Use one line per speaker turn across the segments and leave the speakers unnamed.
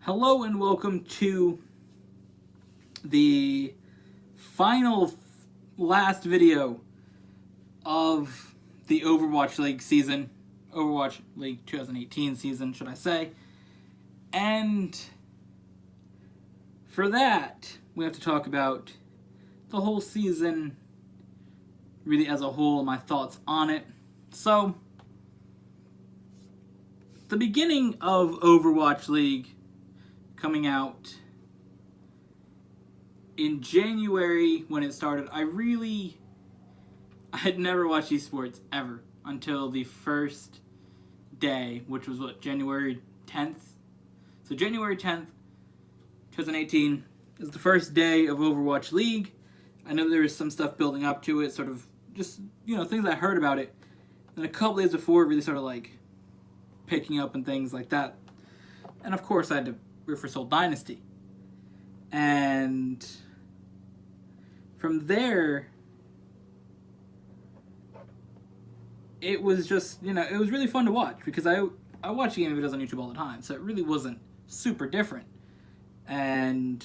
Hello and welcome to the final last video of the Overwatch League season. Overwatch League 2018 season, should I say. And for that, we have to talk about the whole season, really as a whole, my thoughts on it. So, the beginning of Overwatch League coming out in January when it started, I had never watched esports ever until the first day, which was January 10th? So January 10th, 2018 is the first day of Overwatch League. I know there was some stuff building up to it, sort of just, things I heard about it. And a couple days before, it really started picking up and things like that. And of course, I had to for Soul Dynasty. And from there, it was just, it was really fun to watch because I watch gaming videos on YouTube all the time, so it really wasn't super different. And,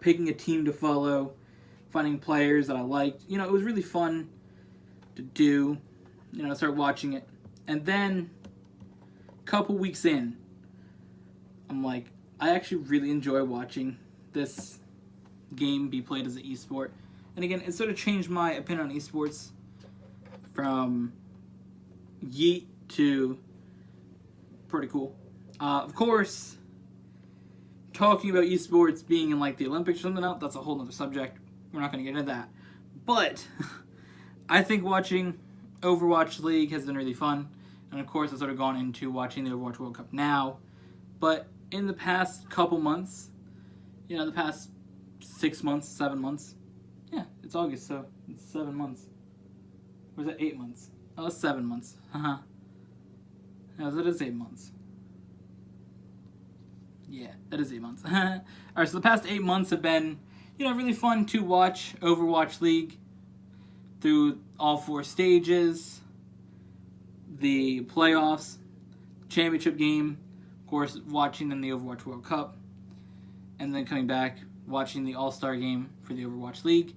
picking a team to follow, finding players that I liked, it was really fun to do, start watching it. And then, a couple weeks in, I'm like, I actually really enjoy watching this game be played as an esport. And again, it sort of changed my opinion on esports from yeet to pretty cool. Of course, talking about esports being in the Olympics or something else, that's a whole other subject. We're not going to get into that. But I think watching Overwatch League has been really fun. And of course, I've sort of gone into watching the Overwatch World Cup now. But in the past couple months, the past 6 months, 7 months. Yeah, it's August, so it's 7 months. Or is it 8 months? Oh, it's 7 months. Haha. No, that is 8 months. Yeah, that is 8 months. Alright, so the past 8 months have been, really fun to watch Overwatch League through all 4 stages, the playoffs, championship game, of course, watching then the Overwatch World Cup, and then coming back, watching the All-Star game for the Overwatch League.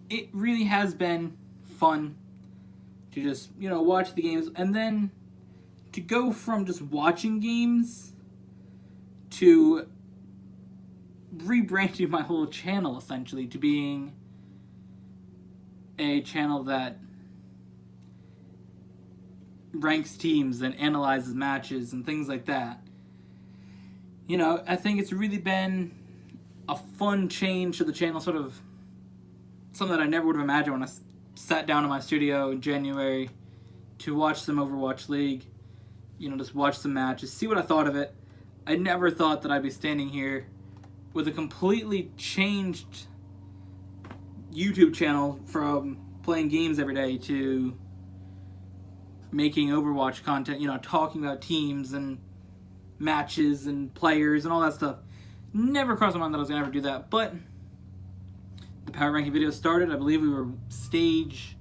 It really has been fun to just, watch the games, and then to go from just watching games to rebranding my whole channel, essentially, to being a channel that ranks teams and analyzes matches and things like that. I think it's really been a fun change to the channel, sort of something that I never would have imagined when I sat down in my studio in January to watch some Overwatch League, just watch some matches, see what I thought of it. I never thought that I'd be standing here with a completely changed YouTube channel from playing games every day to making Overwatch content, talking about teams and matches and players and all that stuff. Never crossed my mind that I was going to ever do that, but the power ranking video started. I believe we were stage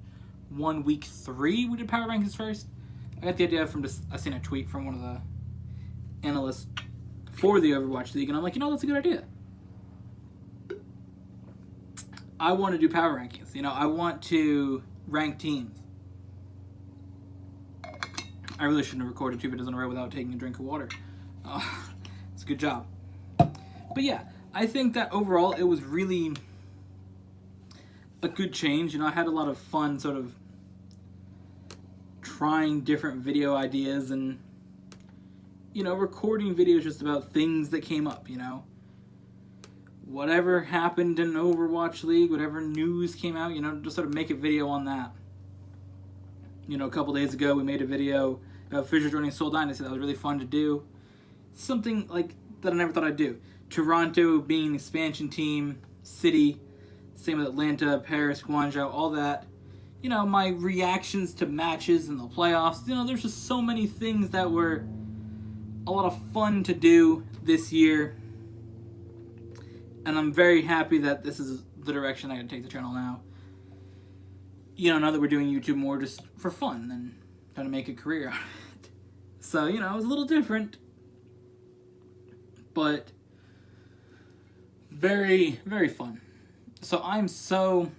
1, week 3. We did power rankings first. I got the idea from I seen a tweet from one of the analysts for the Overwatch League, and I'm like, that's a good idea. I want to do power rankings. I want to rank teams. I really shouldn't have recorded 2 videos in a row without taking a drink of water. It's a good job. But yeah, I think that overall it was really a good change. I had a lot of fun sort of trying different video ideas and, recording videos just about things that came up, Whatever happened in Overwatch League, whatever news came out, just sort of make a video on that. A couple days ago we made a video about Fisher joining Soul Dynasty. That was really fun to do. Something that I never thought I'd do. Toronto being an expansion team, city, same with Atlanta, Paris, Guangzhou, all that. My reactions to matches in the playoffs. There's just so many things that were a lot of fun to do this year. And I'm very happy that this is the direction I'm going to take the channel now. Now that we're doing YouTube more just for fun than trying to make a career out of it. So, it was a little different. but very, very fun. So I'm so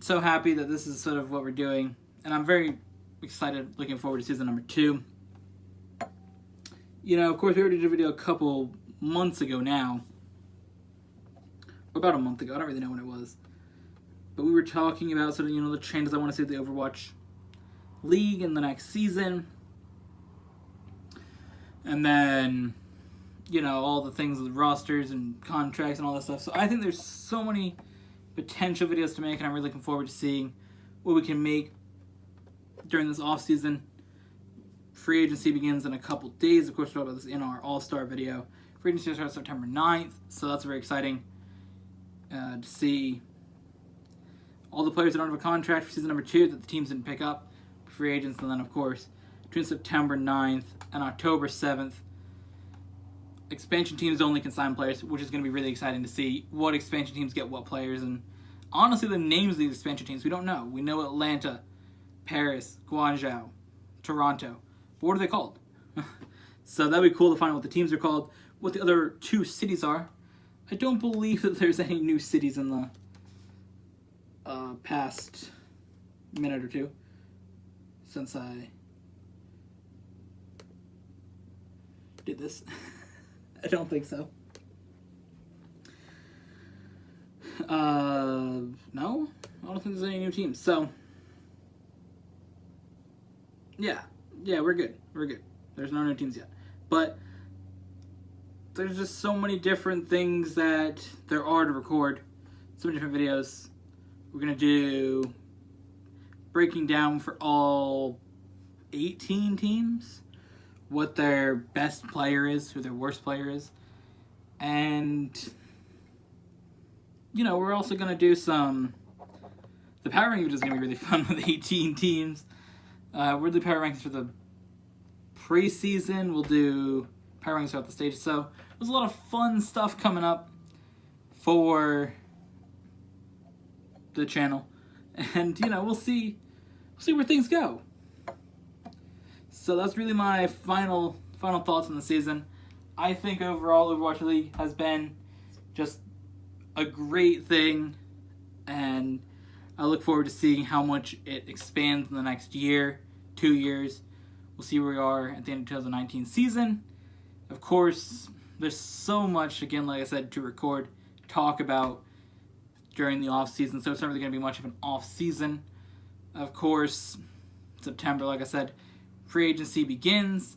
happy that this is sort of what we're doing, and I'm very excited, looking forward to season number 2. You know, of course, we already did a video a couple months ago now. About a month ago, I don't really know when it was. But we were talking about sort of, you know, the changes I want to see at the Overwatch League in the next season. And then, you know, all the things with rosters and contracts and all that stuff. So I think there's so many potential videos to make, and I'm really looking forward to seeing what we can make during this off season. Free agency begins in a couple days. Of course, we'll talk about this in our All-Star video. Free agency starts September 9th, so that's very exciting to see all the players that don't have a contract for season number 2 that the teams didn't pick up, free agents, and then, of course, between September 9th and October 7th, expansion teams only can sign players, which is going to be really exciting to see what expansion teams get what players. And honestly, the names of these expansion teams, we don't know. We know Atlanta, Paris, Guangzhou, Toronto. But what are they called? So that'd be cool to find out what the teams are called, what the other 2 cities are. I don't believe that there's any new cities in the past minute or two since I did this. I don't think so. No? I don't think there's any new teams. So, yeah, we're good. There's no new teams yet. But there's just so many different things that there are to record. So many different videos. We're going to do breaking down for all 18 teams what their best player is, who their worst player is. And, you know, we're also going to do some... The power rankings is going to be really fun with 18 teams. We'll do power rankings for the preseason. We'll do power rankings throughout the stages. So there's a lot of fun stuff coming up for the channel. And, you know, we'll see where things go. So that's really my final thoughts on the season. I think overall Overwatch League has been just a great thing, and I look forward to seeing how much it expands in the next year, 2 years. We'll see where we are at the end of 2019 season. Of course, there's so much, again, like I said, to record, talk about during the off season, so it's not really going to be much of an off season. Of course, September, like I said, free agency begins.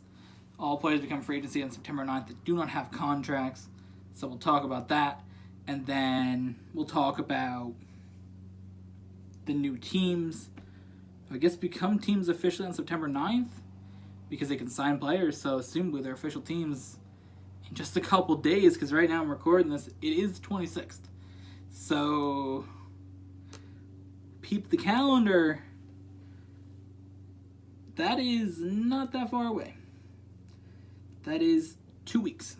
All players become free agency on September 9th that do not have contracts. So we'll talk about that. And then we'll talk about the new teams. I guess become teams officially on September 9th because they can sign players. So assumably they're official teams in just a couple days, because right now I'm recording this. It is the 26th. So peep the calendar. That is not that far away. That is 2 weeks.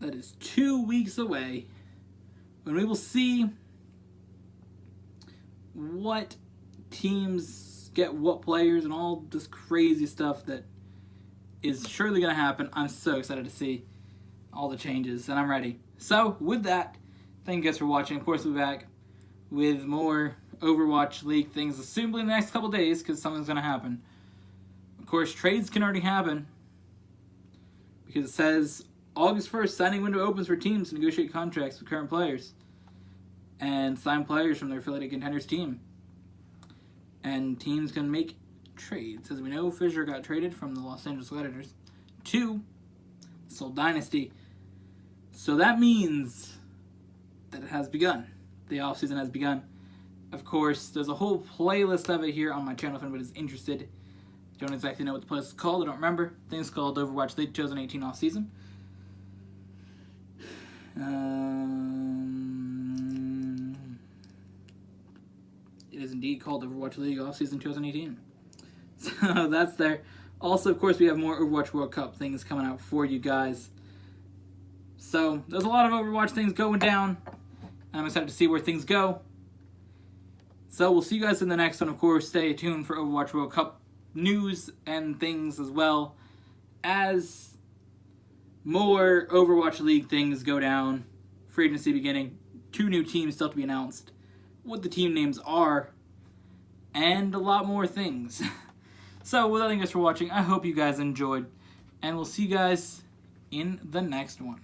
That is 2 weeks away when we will see what teams get what players and all this crazy stuff that is surely going to happen. I'm so excited to see all the changes, and I'm ready. So, with that, thank you guys for watching. Of course, we'll be back with more Overwatch League things, assumably in the next couple days, because something's going to happen. Of course, trades can already happen, because it says August 1st, signing window opens for teams to negotiate contracts with current players and sign players from their affiliated contenders team. And teams can make trades. As we know, Fisher got traded from the Los Angeles Gladiators to Seoul Dynasty. So that means that it has begun. The offseason has begun. Of course, there's a whole playlist of it here on my channel if anybody's interested. Don't exactly know what the playlist is called. I don't remember. I think it's called Overwatch League 2018 offseason. It is indeed called Overwatch League offseason 2018. So that's there. Also, of course, we have more Overwatch World Cup things coming out for you guys. So there's a lot of Overwatch things going down. And I'm excited to see where things go. So we'll see you guys in the next one. Of course, stay tuned for Overwatch World Cup news and things as well as more Overwatch League things go down. Free agency beginning. 2 new teams still to be announced. What the team names are. And a lot more things. So, with that, thank you guys for watching. I hope you guys enjoyed. And we'll see you guys in the next one.